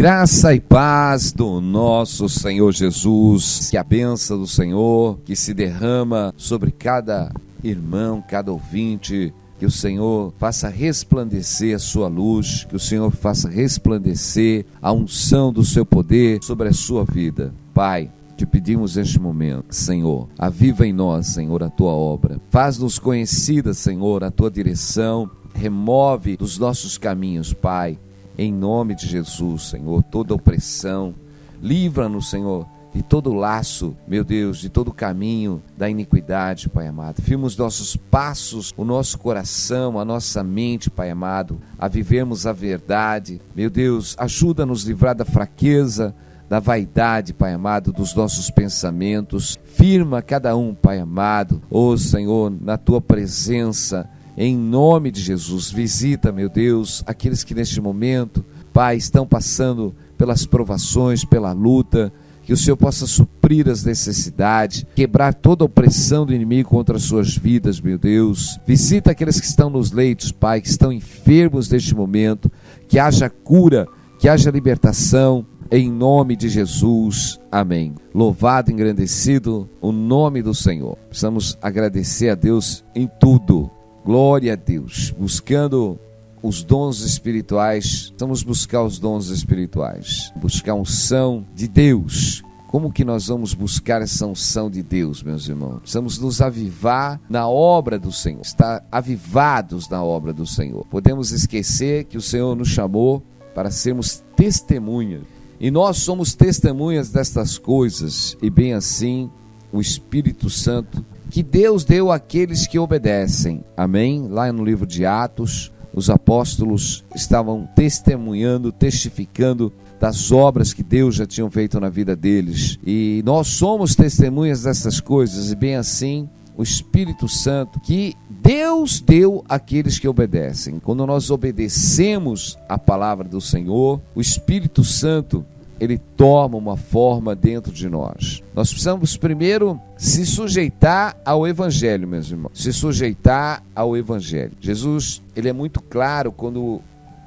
Graça e paz do nosso Senhor Jesus, que a bênção do Senhor que se derrama sobre cada irmão, cada ouvinte, que o Senhor faça resplandecer a sua luz, que o Senhor faça resplandecer a unção do seu poder sobre a sua vida. Pai, te pedimos neste momento, Senhor, aviva em nós, Senhor, a tua obra. Faz-nos conhecida, Senhor, a tua direção. Remove dos nossos caminhos, Pai, em nome de Jesus, Senhor, toda opressão. Livra-nos, Senhor, de todo laço, meu Deus, de todo caminho da iniquidade, Pai amado. Firma os nossos passos, o nosso coração, a nossa mente, Pai amado, a vivermos a verdade. Meu Deus, ajuda-nos a livrar da fraqueza, da vaidade, Pai amado, dos nossos pensamentos. Firma cada um, Pai amado, ó Senhor, na tua presença, em nome de Jesus. Visita, meu Deus, aqueles que neste momento, Pai, estão passando pelas provações, pela luta, que o Senhor possa suprir as necessidades, quebrar toda a opressão do inimigo contra as suas vidas, meu Deus. Visita aqueles que estão nos leitos, Pai, que estão enfermos neste momento, que haja cura, que haja libertação, em nome de Jesus, amém. Louvado e engrandecido o nome do Senhor. Precisamos agradecer a Deus em tudo. Glória a Deus. Buscando os dons espirituais, vamos buscar os dons espirituais. Buscar a unção de Deus. Como que nós vamos buscar essa unção de Deus, meus irmãos? Precisamos nos avivar na obra do Senhor. Estar avivados na obra do Senhor. Podemos esquecer que o Senhor nos chamou para sermos testemunhas. E nós somos testemunhas destas coisas, e bem assim, o Espírito Santo, que Deus deu àqueles que obedecem. Amém? Lá no livro de Atos, os apóstolos estavam testemunhando, testificando das obras que Deus já tinha feito na vida deles. E nós somos testemunhas dessas coisas, e bem assim, o Espírito Santo, que Deus deu àqueles que obedecem. Quando nós obedecemos a palavra do Senhor, o Espírito Santo, ele toma uma forma dentro de nós. Nós precisamos primeiro se sujeitar ao Evangelho, meus irmãos. Se sujeitar ao Evangelho. Jesus, ele é muito claro quando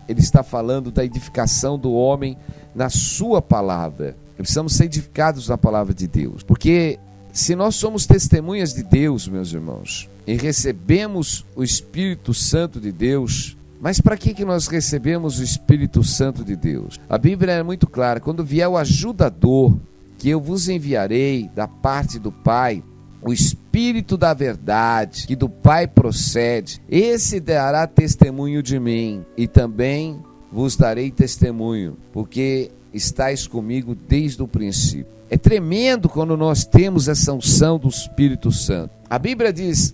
ele está falando da edificação do homem na sua palavra. Precisamos ser edificados na palavra de Deus. Porque se nós somos testemunhas de Deus, meus irmãos, e recebemos o Espírito Santo de Deus, mas para que nós recebemos o Espírito Santo de Deus? A Bíblia é muito clara: quando vier o ajudador, que eu vos enviarei da parte do Pai, o Espírito da verdade, que do Pai procede, esse dará testemunho de mim, e também vos darei testemunho, porque estáis comigo desde o princípio. É tremendo quando nós temos essa unção do Espírito Santo. A Bíblia diz: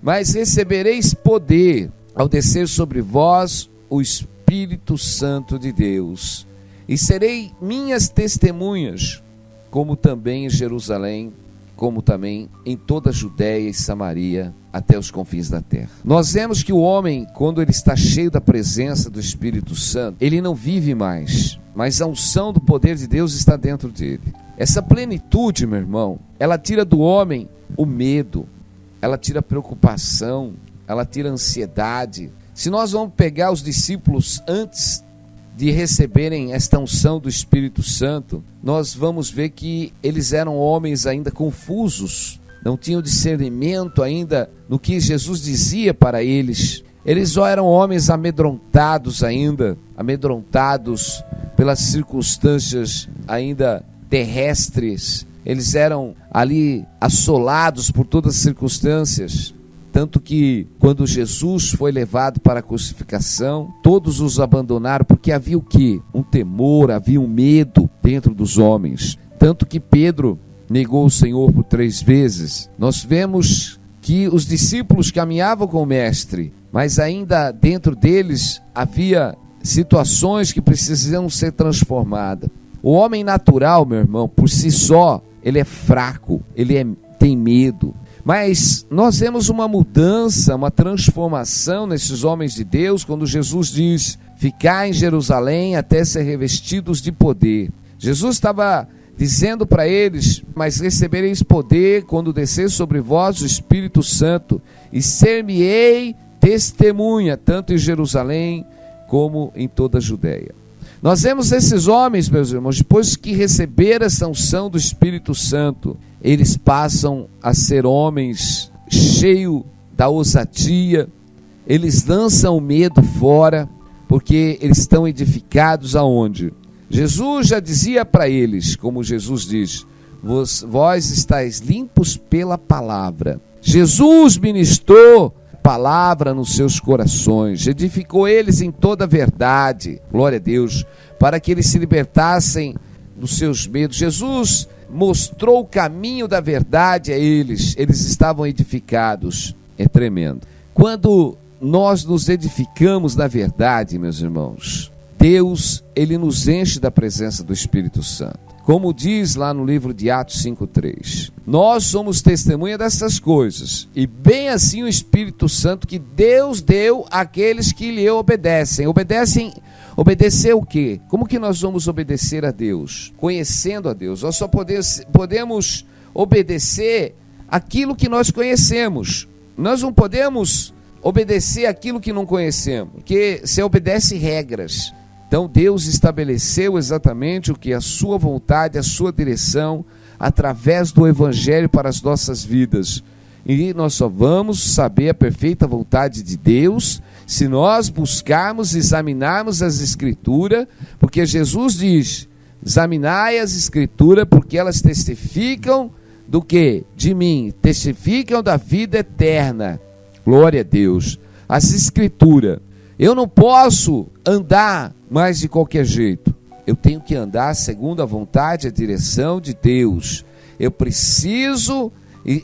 mas recebereis poder ao descer sobre vós o Espírito Santo de Deus, e serei minhas testemunhas, como também em Jerusalém, como também em toda a Judéia e Samaria, até os confins da terra. Nós vemos que o homem, quando ele está cheio da presença do Espírito Santo, ele não vive mais, mas a unção do poder de Deus está dentro dele. Essa plenitude, meu irmão, ela tira do homem o medo, ela tira a preocupação, ela tira a ansiedade. Se nós vamos pegar os discípulos antes de receberem esta unção do Espírito Santo, nós vamos ver que eles eram homens ainda confusos, não tinham discernimento ainda no que Jesus dizia para eles. Eles só eram homens amedrontados ainda, amedrontados pelas circunstâncias ainda terrestres. Eles eram ali assolados por todas as circunstâncias. Tanto que quando Jesus foi levado para a crucificação, todos os abandonaram, porque havia o quê? Um temor, havia um medo dentro dos homens. Tanto que Pedro negou o Senhor por 3 vezes. Nós vemos que os discípulos caminhavam com o Mestre, mas ainda dentro deles havia situações que precisam ser transformadas. O homem natural, meu irmão, por si só, ele é fraco, tem medo. Mas nós vemos uma mudança, uma transformação nesses homens de Deus, quando Jesus diz: ficai em Jerusalém até ser revestidos de poder. Jesus estava dizendo para eles: mas recebereis poder quando descer sobre vós o Espírito Santo, e ser-me-ei testemunha, tanto em Jerusalém como em toda a Judéia. Nós vemos esses homens, meus irmãos, depois que receberam essa unção do Espírito Santo, eles passam a ser homens cheios da ousadia, eles lançam o medo fora, porque eles estão edificados aonde? Jesus já dizia para eles, como Jesus diz, vós estáis limpos pela palavra. Jesus ministrou palavra nos seus corações, edificou eles em toda a verdade, glória a Deus, para que eles se libertassem dos seus medos. Jesus mostrou o caminho da verdade a eles estavam edificados. É tremendo. Quando nós nos edificamos na verdade, meus irmãos, Deus, ele nos enche da presença do Espírito Santo. Como diz lá no livro de Atos 5:3, nós somos testemunha dessas coisas, e bem assim o Espírito Santo que Deus deu àqueles que lhe obedecem. Obedecer o quê? Como que nós vamos obedecer a Deus? Conhecendo a Deus. Nós só podemos obedecer aquilo que nós conhecemos. Nós não podemos obedecer aquilo que não conhecemos, porque você obedece regras. Então Deus estabeleceu exatamente o que? A sua vontade, a sua direção, através do Evangelho para as nossas vidas. E nós só vamos saber a perfeita vontade de Deus se nós buscarmos, examinarmos as Escrituras, porque Jesus diz, examinai as Escrituras, porque elas testificam do quê? De mim, testificam da vida eterna. Glória a Deus. As Escrituras. Eu não posso andar mais de qualquer jeito. Eu tenho que andar segundo a vontade e a direção de Deus. Eu preciso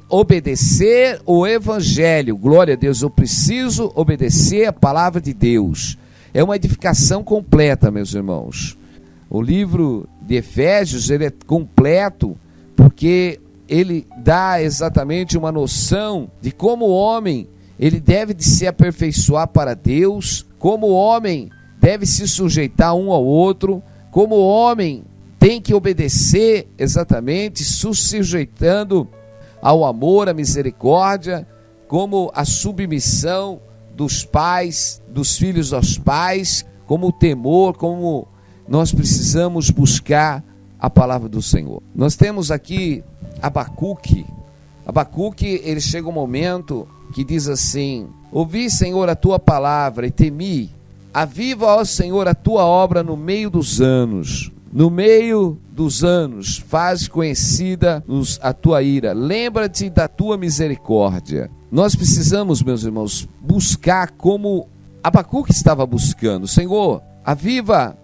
obedecer o Evangelho. Glória a Deus. Eu preciso obedecer a palavra de Deus. É uma edificação completa, meus irmãos. O livro de Efésios, ele é completo, porque ele dá exatamente uma noção de como o homem ele deve de se aperfeiçoar para Deus, como o homem deve se sujeitar um ao outro, como o homem tem que obedecer exatamente, se sujeitando ao amor, à misericórdia, como a submissão dos pais, dos filhos aos pais, como o temor, como nós precisamos buscar a palavra do Senhor. Nós temos aqui Abacuque. Abacuque, ele chega um momento que diz assim: ouvi, Senhor, a tua palavra e temi. Aviva, ó Senhor, a tua obra no meio dos anos. No meio dos anos, faz conhecida a tua ira. Lembra-te da tua misericórdia. Nós precisamos, meus irmãos, buscar como Abacuque estava buscando. Senhor, aviva,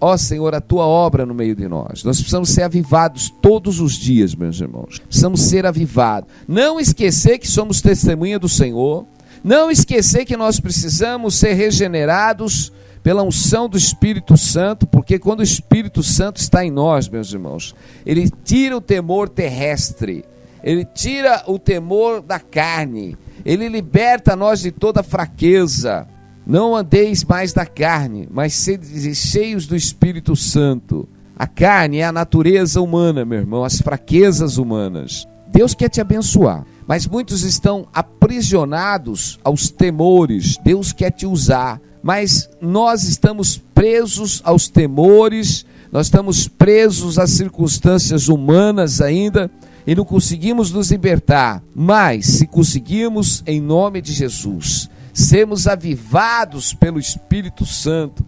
ó Senhor, a tua obra no meio de nós. Nós precisamos ser avivados todos os dias, meus irmãos. Precisamos ser avivados. Não esquecer que somos testemunha do Senhor. Não esquecer que nós precisamos ser regenerados pela unção do Espírito Santo, porque quando o Espírito Santo está em nós, meus irmãos, ele tira o temor terrestre, ele tira o temor da carne, ele liberta nós de toda fraqueza. Não andeis mais da carne, mas sede cheios do Espírito Santo. A carne é a natureza humana, meu irmão, as fraquezas humanas. Deus quer te abençoar, mas muitos estão aprisionados aos temores. Deus quer te usar, mas nós estamos presos aos temores, nós estamos presos às circunstâncias humanas ainda e não conseguimos nos libertar. Mas se conseguirmos, em nome de Jesus, sermos avivados pelo Espírito Santo,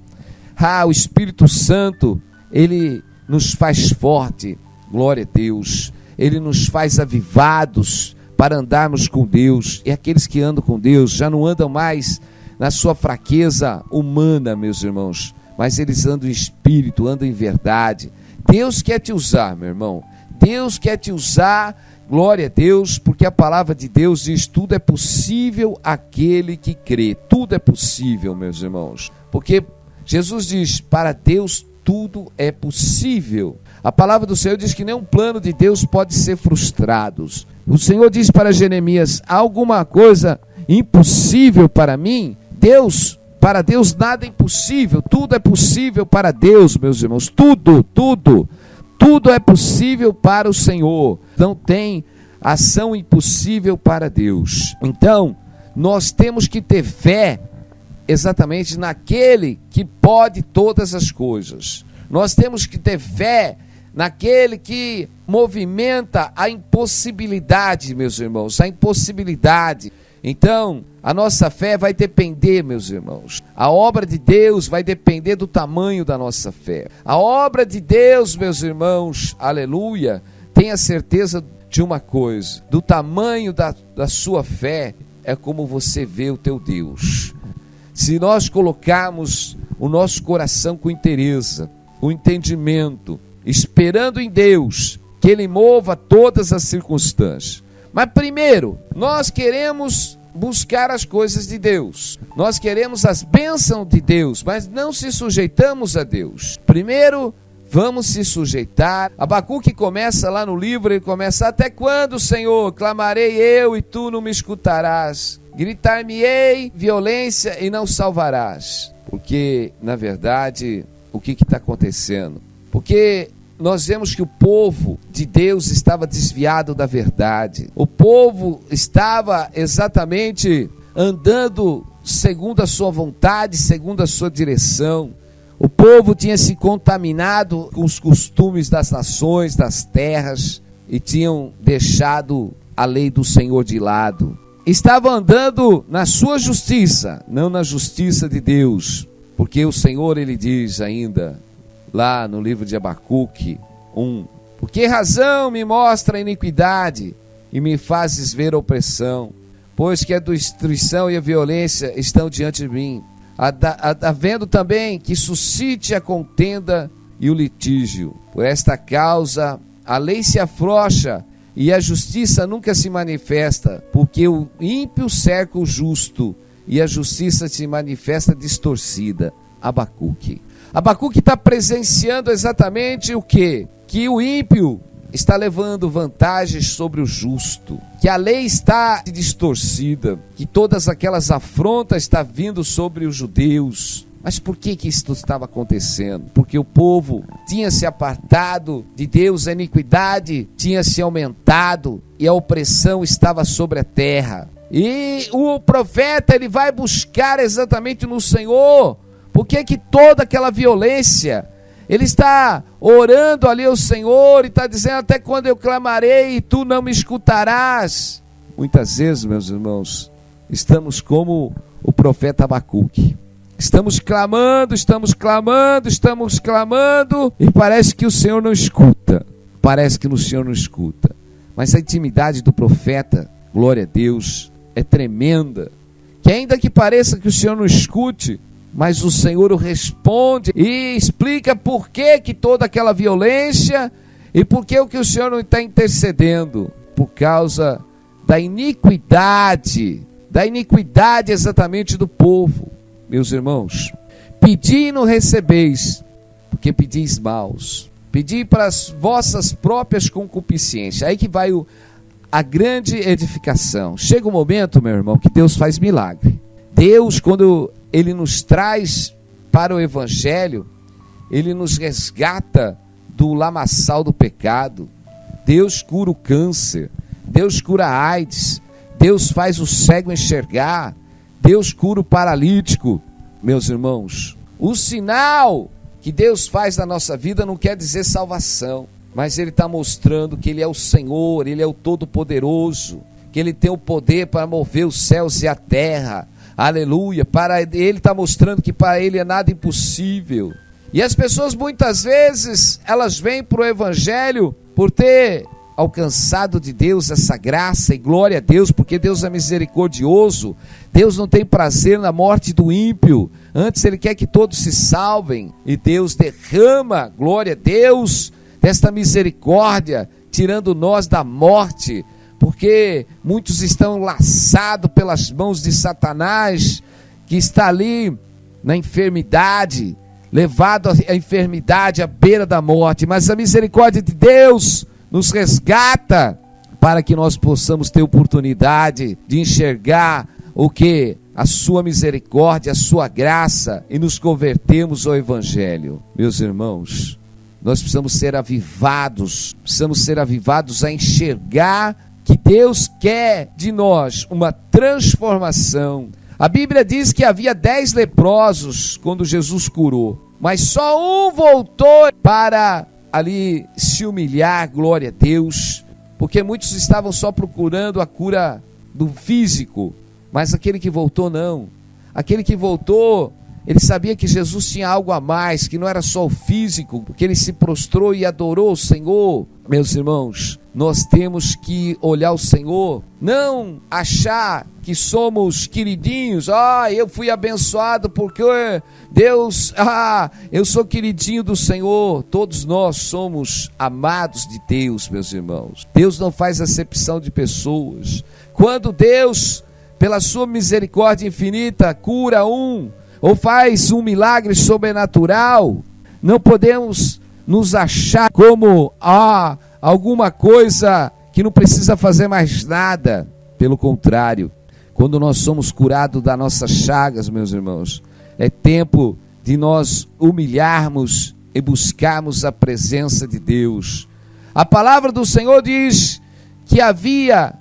o Espírito Santo, ele nos faz forte, glória a Deus, ele nos faz avivados para andarmos com Deus. E aqueles que andam com Deus já não andam mais na sua fraqueza humana, meus irmãos, mas eles andam em espírito, andam em verdade. Deus quer te usar, meu irmão, Deus quer te usar, glória a Deus, porque a palavra de Deus diz: tudo é possível àquele que crê. Tudo é possível, meus irmãos, porque Jesus diz: para Deus tudo é possível. A palavra do Senhor diz que nenhum plano de Deus pode ser frustrado. O Senhor diz para Jeremias: há alguma coisa impossível para mim? Para Deus nada é impossível, tudo é possível para Deus, meus irmãos, tudo é possível para o Senhor, não tem ação impossível para Deus. Então, nós temos que ter fé exatamente naquele que pode todas as coisas. Nós temos que ter fé naquele que movimenta a impossibilidade, meus irmãos, a impossibilidade. Então, a nossa fé vai depender, meus irmãos. A obra de Deus vai depender do tamanho da nossa fé. A obra de Deus, meus irmãos, aleluia, tenha certeza de uma coisa: do tamanho da sua fé é como você vê o teu Deus. Se nós colocarmos o nosso coração com inteireza, com entendimento, esperando em Deus, que Ele mova todas as circunstâncias. Mas primeiro, nós queremos buscar as coisas de Deus. Nós queremos as bênçãos de Deus, mas não se sujeitamos a Deus. Primeiro, vamos se sujeitar. Abacuque começa lá no livro, ele começa: até quando, Senhor, clamarei eu e tu não me escutarás? Gritar-me-ei violência e não salvarás. Porque, na verdade, o que está acontecendo? Porque nós vemos que o povo de Deus estava desviado da verdade. O povo estava exatamente andando segundo a sua vontade, segundo a sua direção. O povo tinha se contaminado com os costumes das nações, das terras, e tinham deixado a lei do Senhor de lado. Estavam andando na sua justiça, não na justiça de Deus. Porque o Senhor, Ele diz ainda, lá no livro de Abacuque 1: por que razão me mostra a iniquidade e me fazes ver a opressão? Pois que a destruição e a violência estão diante de mim, havendo também que suscite a contenda e o litígio. Por esta causa a lei se afrouxa e a justiça nunca se manifesta, porque o ímpio cerca o justo e a justiça se manifesta distorcida. Abacuque está presenciando exatamente o quê? Que o ímpio está levando vantagens sobre o justo, que a lei está distorcida, que todas aquelas afrontas estão vindo sobre os judeus. Mas por que isso estava acontecendo? Porque o povo tinha se apartado de Deus, a iniquidade tinha se aumentado e a opressão estava sobre a terra. E o profeta, ele vai buscar exatamente no Senhor. Por que toda aquela violência? Ele está orando ali ao Senhor e está dizendo: até quando eu clamarei e tu não me escutarás? Muitas vezes, meus irmãos, estamos como o profeta Abacuque. Estamos clamando e parece que o Senhor não escuta. Mas a intimidade do profeta, glória a Deus, é tremenda. Que ainda que pareça que o Senhor não escute, mas o Senhor o responde e explica por que toda aquela violência e por que o Senhor não está intercedendo. Por causa da iniquidade exatamente do povo. Meus irmãos, pedi e não recebeis, porque pedis maus. Pedi para as vossas próprias concupiscências. Aí que vai a grande edificação. Chega um momento, meu irmão, que Deus faz milagre. Deus, quando Ele nos traz para o Evangelho, Ele nos resgata do lamaçal do pecado. Deus cura o câncer, Deus cura a AIDS, Deus faz o cego enxergar, Deus cura o paralítico. Meus irmãos, o sinal que Deus faz na nossa vida não quer dizer salvação, mas Ele está mostrando que Ele é o Senhor, Ele é o Todo-Poderoso, que Ele tem o poder para mover os céus e a terra. Aleluia. Ele está mostrando que para Ele é nada impossível. E as pessoas muitas vezes, elas vêm para o Evangelho por ter alcançado de Deus essa graça, e glória a Deus, porque Deus é misericordioso. Deus não tem prazer na morte do ímpio, antes Ele quer que todos se salvem, e Deus derrama, glória a Deus, desta misericórdia, tirando nós da morte, porque muitos estão laçados pelas mãos de Satanás, que está ali na enfermidade, levado à enfermidade, à beira da morte. Mas a misericórdia de Deus nos resgata para que nós possamos ter oportunidade de enxergar o que? A sua misericórdia, a sua graça, e nos convertermos ao Evangelho. Meus irmãos, nós precisamos ser avivados a enxergar que Deus quer de nós uma transformação, A Bíblia diz que havia 10 leprosos quando Jesus curou, mas só um voltou para ali se humilhar, glória a Deus, porque muitos estavam só procurando a cura do físico, mas aquele que voltou não. Aquele que voltou, ele sabia que Jesus tinha algo a mais, que não era só o físico, porque ele se prostrou e adorou o Senhor. Meus irmãos, nós temos que olhar o Senhor, não achar que somos queridinhos. Eu fui abençoado porque Deus, eu sou queridinho do Senhor. Todos nós somos amados de Deus, meus irmãos. Deus não faz acepção de pessoas. Quando Deus, pela sua misericórdia infinita, cura um, ou faz um milagre sobrenatural, não podemos nos achar como alguma coisa que não precisa fazer mais nada. Pelo contrário, quando nós somos curados das nossas chagas, meus irmãos, é tempo de nós humilharmos e buscarmos a presença de Deus. A palavra do Senhor diz que havia,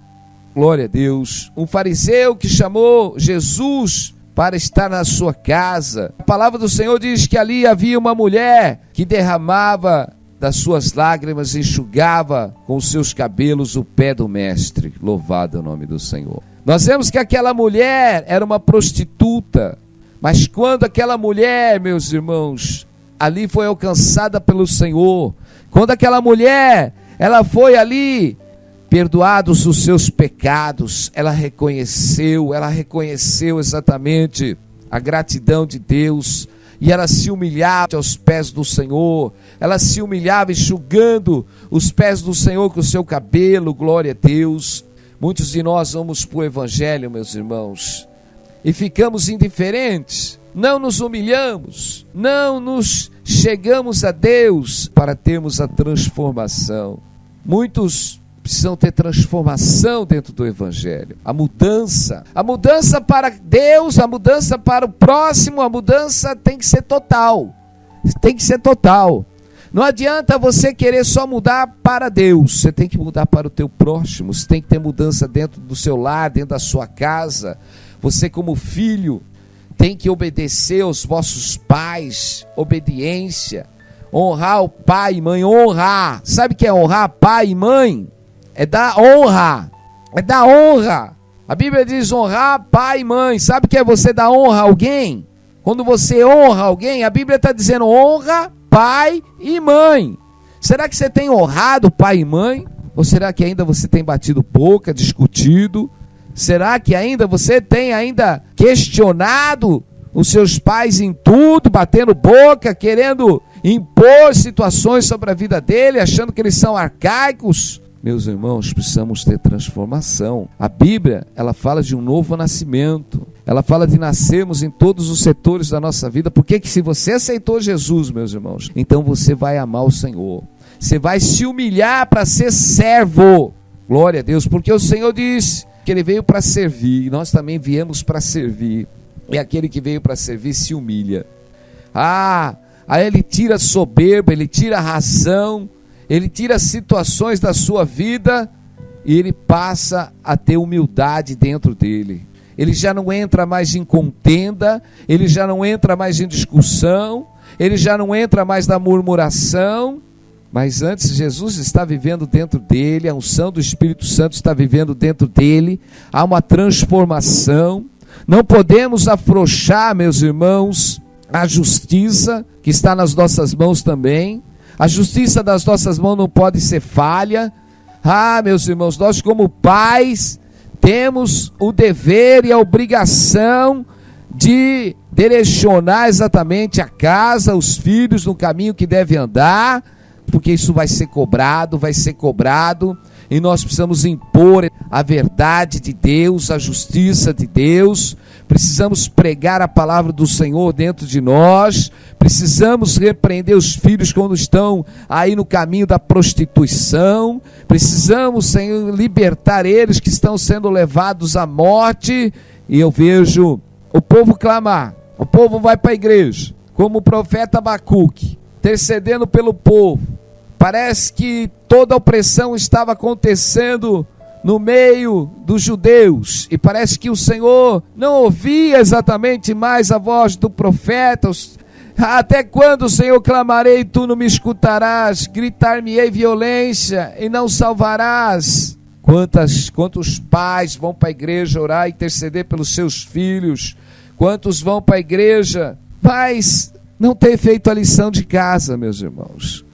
glória a Deus, um fariseu que chamou Jesus para estar na sua casa. A palavra do Senhor diz que ali havia uma mulher que derramava das suas lágrimas, enxugava com os seus cabelos o pé do mestre. Louvado é o nome do Senhor. Nós vemos que aquela mulher era uma prostituta, mas quando aquela mulher, meus irmãos, ali foi alcançada pelo Senhor, quando aquela mulher, ela foi ali, perdoados os seus pecados, ela reconheceu exatamente a gratidão de Deus, e ela se humilhava aos pés do Senhor, ela se humilhava enxugando os pés do Senhor com o seu cabelo, glória a Deus. Muitos de nós vamos para o Evangelho, meus irmãos, e ficamos indiferentes, não nos humilhamos, não nos chegamos a Deus para termos a transformação. Muitos precisam ter transformação dentro do Evangelho, a mudança para Deus, a mudança para o próximo, a mudança tem que ser total, não adianta você querer só mudar para Deus, você tem que mudar para o teu próximo, você tem que ter mudança dentro do seu lar, dentro da sua casa. Você como filho tem que obedecer aos vossos pais, obediência, honrar o pai e mãe, honrar. Sabe o que é honrar pai e mãe? É dar honra, A Bíblia diz honrar pai e mãe. Sabe o que é você dar honra a alguém? Quando você honra alguém, a Bíblia está dizendo honra pai e mãe. Será que você tem honrado pai e mãe? Ou será que ainda você tem batido boca, discutido? Será que ainda você tem questionado os seus pais em tudo, batendo boca, querendo impor situações sobre a vida dele, achando que eles são arcaicos? Meus irmãos, precisamos ter transformação. A Bíblia, ela fala de um novo nascimento. Ela fala de nascermos em todos os setores da nossa vida. Porque que se você aceitou Jesus, meus irmãos, então você vai amar o Senhor. Você vai se humilhar para ser servo. Glória a Deus, porque o Senhor diz que Ele veio para servir. E nós também viemos para servir. E aquele que veio para servir se humilha. Aí Ele tira a soberba, Ele tira a razão, Ele tira situações da sua vida e ele passa a ter humildade dentro dele. Ele já não entra mais em contenda, ele já não entra mais em discussão, ele já não entra mais na murmuração, mas antes Jesus está vivendo dentro dele, a unção do Espírito Santo está vivendo dentro dele, há uma transformação. Não podemos afrouxar, meus irmãos, a justiça que está nas nossas mãos também. A justiça das nossas mãos não pode ser falha. Meus irmãos, nós como pais temos o dever e a obrigação de direcionar exatamente a casa, os filhos no caminho que devem andar, porque isso vai ser cobrado, e nós precisamos impor a verdade de Deus, a justiça de Deus. Precisamos pregar a palavra do Senhor dentro de nós, precisamos repreender os filhos quando estão aí no caminho da prostituição, precisamos, Senhor, libertar eles que estão sendo levados à morte. E eu vejo o povo clamar, o povo vai para a igreja, como o profeta Abacuque, intercedendo pelo povo. Parece que toda a opressão estava acontecendo no meio dos judeus, e parece que o Senhor não ouvia exatamente mais a voz do profeta. Até quando, Senhor, clamarei, tu não me escutarás? Gritar-me-ei violência e não salvarás. Quantos pais vão para a igreja orar e interceder pelos seus filhos? Quantos vão para a igreja, mas não ter feito a lição de casa, meus irmãos?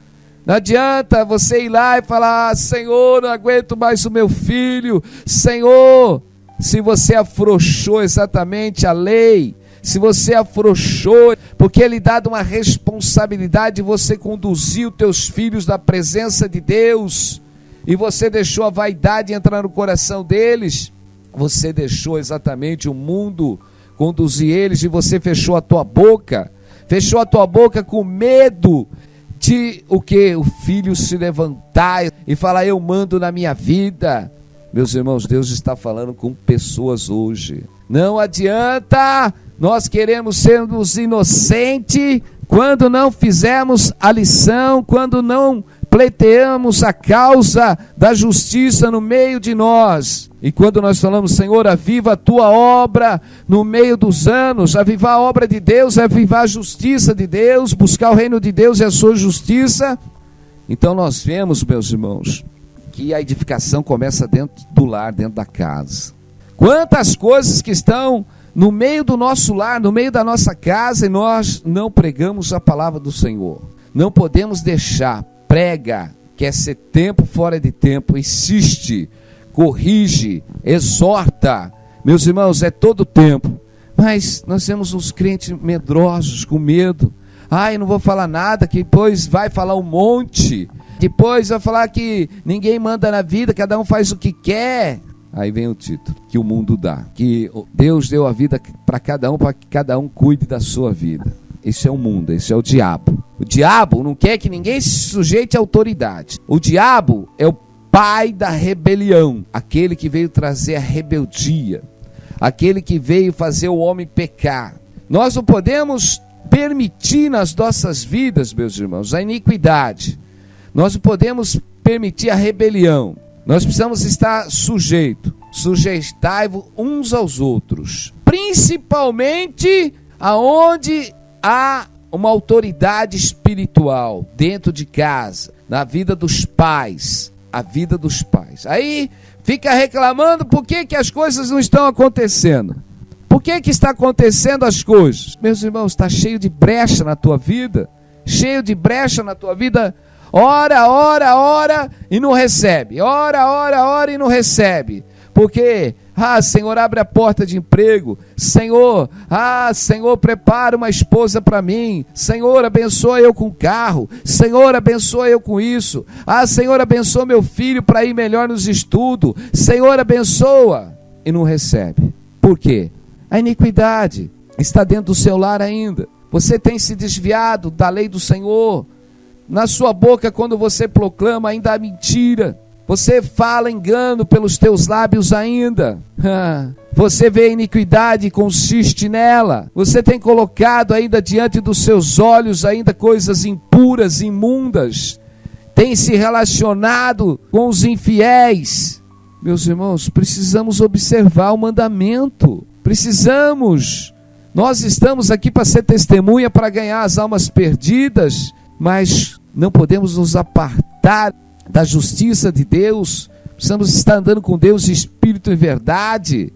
Não adianta você ir lá e falar: Senhor, não aguento mais o meu filho. Senhor, se você afrouxou exatamente a lei, se você afrouxou, porque Ele dá uma responsabilidade de você conduzir os teus filhos na presença de Deus, e você deixou a vaidade entrar no coração deles, você deixou exatamente o mundo conduzir eles, e você fechou a tua boca com medo de o filho se levantar e falar: eu mando na minha vida. Meus irmãos, Deus está falando com pessoas hoje. Não adianta nós queremos sermos inocentes quando não fizemos a lição, quando não pleiteamos a causa da justiça no meio de nós. E quando nós falamos: Senhor, aviva a tua obra no meio dos anos, avivar a obra de Deus, avivar a justiça de Deus, buscar o reino de Deus e a sua justiça. Então nós vemos, meus irmãos, que a edificação começa dentro do lar, dentro da casa. Quantas coisas que estão no meio do nosso lar, no meio da nossa casa, e nós não pregamos a palavra do Senhor. Não podemos deixar. Prega, quer ser tempo fora de tempo, insiste, corrige, exorta. Meus irmãos, é todo tempo. Mas nós temos uns crentes medrosos, com medo. Eu não vou falar nada, que depois vai falar um monte. Depois vai falar que ninguém manda na vida, cada um faz o que quer. Aí vem o título que o mundo dá, que Deus deu a vida para que cada um cuide da sua vida. Esse é o mundo, esse é o diabo. O diabo não quer que ninguém se sujeite à autoridade. O diabo é o pai da rebelião, aquele que veio trazer a rebeldia, aquele que veio fazer o homem pecar. Nós não podemos permitir nas nossas vidas, meus irmãos, a iniquidade. Nós não podemos permitir a rebelião. Nós precisamos estar sujeitai-vos uns aos outros, principalmente aonde há uma autoridade espiritual dentro de casa, na vida dos pais, a vida dos pais. Aí fica reclamando por que as coisas não estão acontecendo. Por que está acontecendo as coisas? Meus irmãos, está cheio de brecha na tua vida, ora e não recebe, ora e não recebe. Porque, Senhor, abre a porta de emprego. Senhor, prepara uma esposa para mim. Senhor, abençoa eu com carro. Senhor, abençoa eu com isso. Senhor, abençoa meu filho para ir melhor nos estudos. Senhor, abençoa. E não recebe. Por quê? A iniquidade está dentro do seu lar ainda. Você tem se desviado da lei do Senhor. Na sua boca, quando você proclama, ainda há mentira. Você fala engano pelos teus lábios ainda. Você vê a iniquidade e consiste nela. Você tem colocado ainda diante dos seus olhos ainda coisas impuras, imundas. Tem se relacionado com os infiéis. Meus irmãos, precisamos observar o mandamento. Nós estamos aqui para ser testemunha, para ganhar as almas perdidas, mas não podemos nos apartar da justiça de Deus. Precisamos estar andando com Deus em espírito e verdade,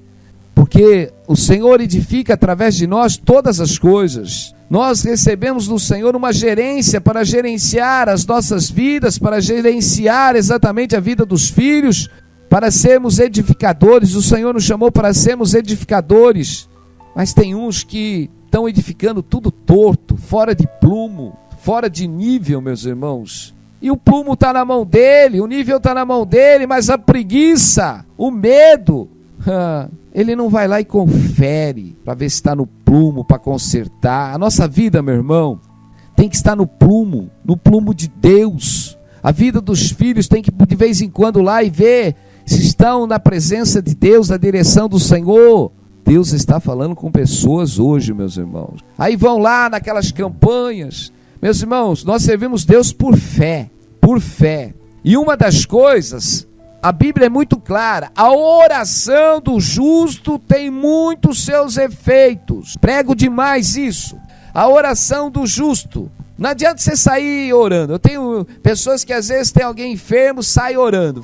porque o Senhor edifica através de nós todas as coisas. Nós recebemos do Senhor uma gerência para gerenciar as nossas vidas, para gerenciar exatamente a vida dos filhos, para sermos edificadores. O Senhor nos chamou para sermos edificadores, mas tem uns que estão edificando tudo torto, fora de plumo, fora de nível, meus irmãos. E o plumo está na mão dele, o nível está na mão dele, mas a preguiça, o medo, ele não vai lá e confere para ver se está no plumo, para consertar. A nossa vida, meu irmão, tem que estar no plumo de Deus. A vida dos filhos tem que de vez em quando lá e ver se estão na presença de Deus, na direção do Senhor. Deus está falando com pessoas hoje, meus irmãos. Aí vão lá naquelas campanhas. Meus irmãos, nós servimos Deus por fé. E uma das coisas A Bíblia é muito clara. A oração do justo tem muitos seus efeitos. Prego demais isso. A oração do justo. Não adianta você sair orando. Eu tenho pessoas que às vezes tem alguém enfermo, sai orando.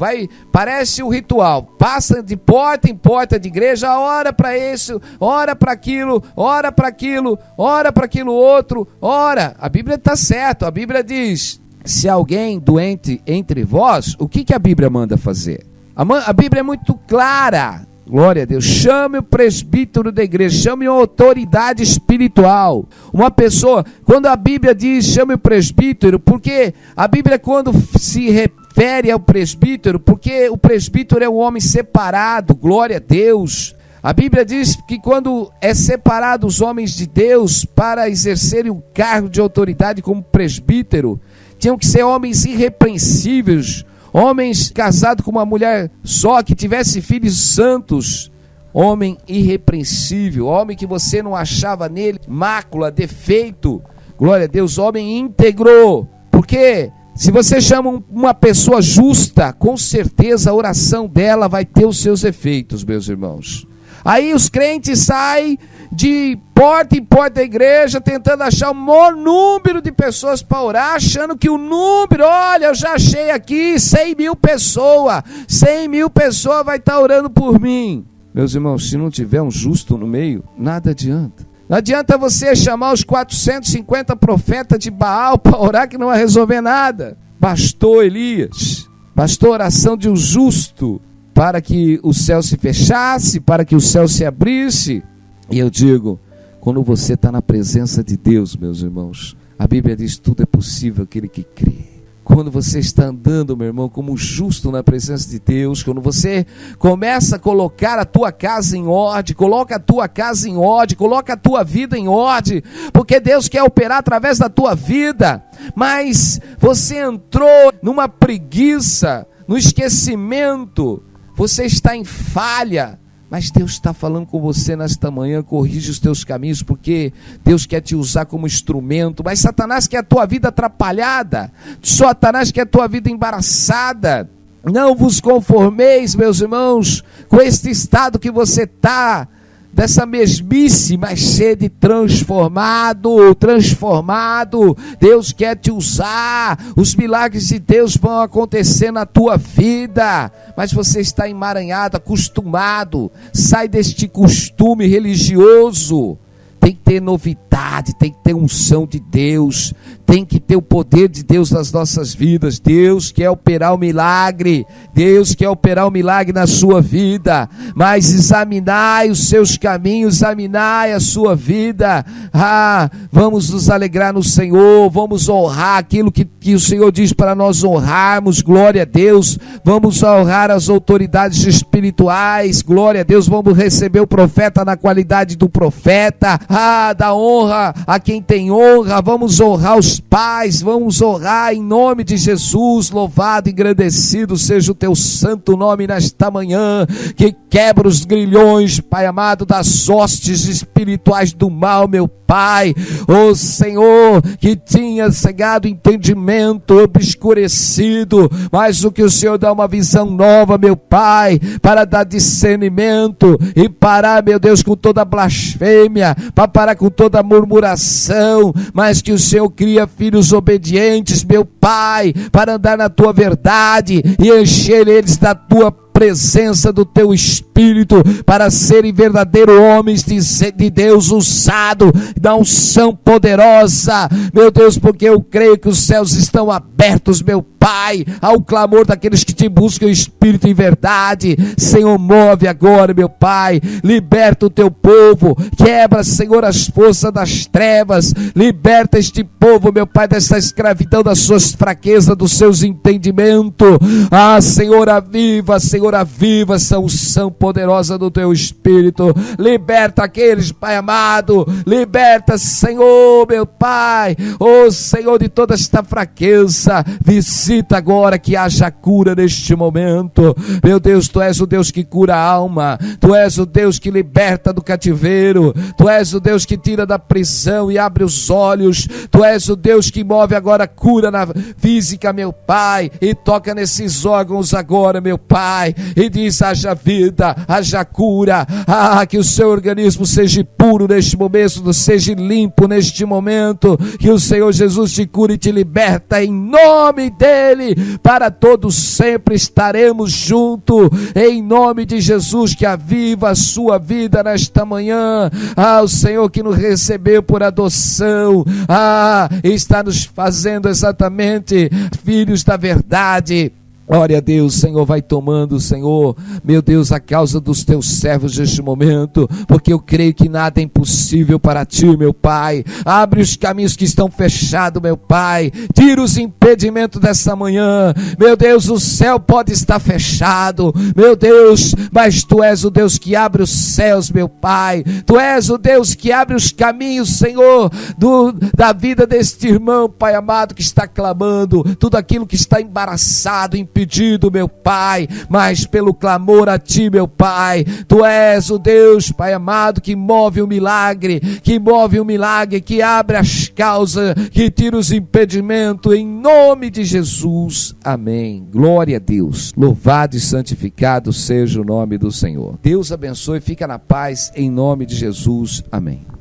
Parece um ritual. Passa de porta em porta de igreja, ora para isso, ora para aquilo, ora para aquilo, ora para aquilo outro, ora. A Bíblia está certa. A Bíblia diz: se alguém doente entre vós, o que a Bíblia manda fazer? A Bíblia é muito clara. Glória a Deus. Chame o presbítero da igreja, chame uma autoridade espiritual. Uma pessoa, quando a Bíblia diz chame o presbítero, porque a Bíblia, quando se refere ao presbítero, porque o presbítero é um homem separado, glória a Deus. A Bíblia diz que quando é separado os homens de Deus para exercerem o cargo de autoridade como presbítero, tinham que ser homens irrepreensíveis, homens casados com uma mulher só, que tivesse filhos santos, homem irrepreensível, homem que você não achava nele mácula, defeito, glória a Deus, homem íntegro. Porque se você chama uma pessoa justa, com certeza a oração dela vai ter os seus efeitos, meus irmãos. Aí os crentes saem de porta em porta da igreja, tentando achar o maior número de pessoas para orar, achando que o número, olha, eu já achei aqui 100 mil pessoas, 100 mil pessoas vai estar orando por mim. Meus irmãos, se não tiver um justo no meio, nada adianta. Não adianta você chamar os 450 profetas de Baal para orar, que não vai resolver nada. Bastou Elias, bastou a oração de um justo, para que o céu se fechasse, para que o céu se abrisse. E eu digo, quando você está na presença de Deus, meus irmãos, a Bíblia diz: tudo é possível aquele que crê. Quando você está andando, meu irmão, como justo na presença de Deus, quando você começa a colocar a tua casa em ordem, coloca a tua casa em ordem, coloca a tua vida em ordem, porque Deus quer operar através da tua vida, mas você entrou numa preguiça, no esquecimento, você está em falha, mas Deus está falando com você nesta manhã: corrige os teus caminhos, porque Deus quer te usar como instrumento. Mas Satanás quer a tua vida atrapalhada, Satanás quer a tua vida embaraçada. Não vos conformeis, meus irmãos, com este estado que você está, dessa mesmice, mas sede transformado. Deus quer te usar, os milagres de Deus vão acontecer na tua vida, mas você está emaranhado, acostumado. Sai deste costume religioso. Tem que ter novidade, tem que ter unção de Deus, tem que ter o poder de Deus nas nossas vidas. Deus quer operar o milagre, Deus quer operar o milagre na sua vida, mas examinai os seus caminhos, examinai a sua vida. Vamos nos alegrar no Senhor, vamos honrar aquilo que o Senhor diz para nós honrarmos, glória a Deus. Vamos honrar as autoridades espirituais, glória a Deus. Vamos receber o profeta na qualidade do profeta, dá honra a quem tem honra. Vamos honrar os pais, vamos honrar em nome de Jesus. Louvado e engrandecido seja o teu santo nome nesta manhã, que quebra os grilhões, Pai amado, das hostes espirituais do mal, meu Pai. Ó Senhor, que tinha cegado o entendimento, obscurecido, mas o que o Senhor dá uma visão nova, meu Pai, para dar discernimento e parar, meu Deus, com toda blasfêmia, para parar com toda murmuração, mas que o Senhor cria filhos obedientes, meu Pai, para andar na tua verdade e encher eles da tua presença, do teu Espírito, para serem verdadeiros homens de Deus, usado da unção poderosa, meu Deus, porque eu creio que os céus estão abertos, meu Pai, ao clamor daqueles que te buscam em espírito e verdade. Senhor, move agora, meu Pai, liberta o teu povo, quebra, Senhor, as forças das trevas, liberta este povo, meu Pai, dessa escravidão, das suas fraquezas, dos seus entendimentos. Senhor, aviva, Senhor, Senhor, aviva essa unção poderosa do teu Espírito, liberta aqueles, Pai amado, liberta, Senhor, meu Pai, oh Senhor, de toda esta fraqueza, visita agora, que haja cura neste momento, meu Deus, Tu és o Deus que cura a alma, Tu és o Deus que liberta do cativeiro, Tu és o Deus que tira da prisão e abre os olhos, Tu és o Deus que move agora cura na física, meu Pai, e toca nesses órgãos agora, meu Pai, e diz: haja vida, haja cura, que o seu organismo seja puro neste momento, seja limpo neste momento, que o Senhor Jesus te cure e te liberta em nome dele, para todos sempre estaremos juntos, em nome de Jesus, que aviva a sua vida nesta manhã, o Senhor que nos recebeu por adoção, está nos fazendo exatamente filhos da verdade. Glória a Deus, Senhor, vai tomando, Senhor, meu Deus, a causa dos teus servos neste momento, porque eu creio que nada é impossível para ti, meu Pai. Abre os caminhos que estão fechados, meu Pai, tira os impedimentos dessa manhã, meu Deus. O céu pode estar fechado, meu Deus, mas Tu és o Deus que abre os céus, meu Pai. Tu és o Deus que abre os caminhos, Senhor, da vida deste irmão, Pai amado, que está clamando, tudo aquilo que está embaraçado, impedido, meu Pai, mas pelo clamor a Ti, meu Pai, Tu és o Deus, Pai amado, que move o milagre, que abre as causas, que tira os impedimentos, em nome de Jesus, amém. Glória a Deus, louvado e santificado seja o nome do Senhor. Deus abençoe, fica na paz, em nome de Jesus, amém.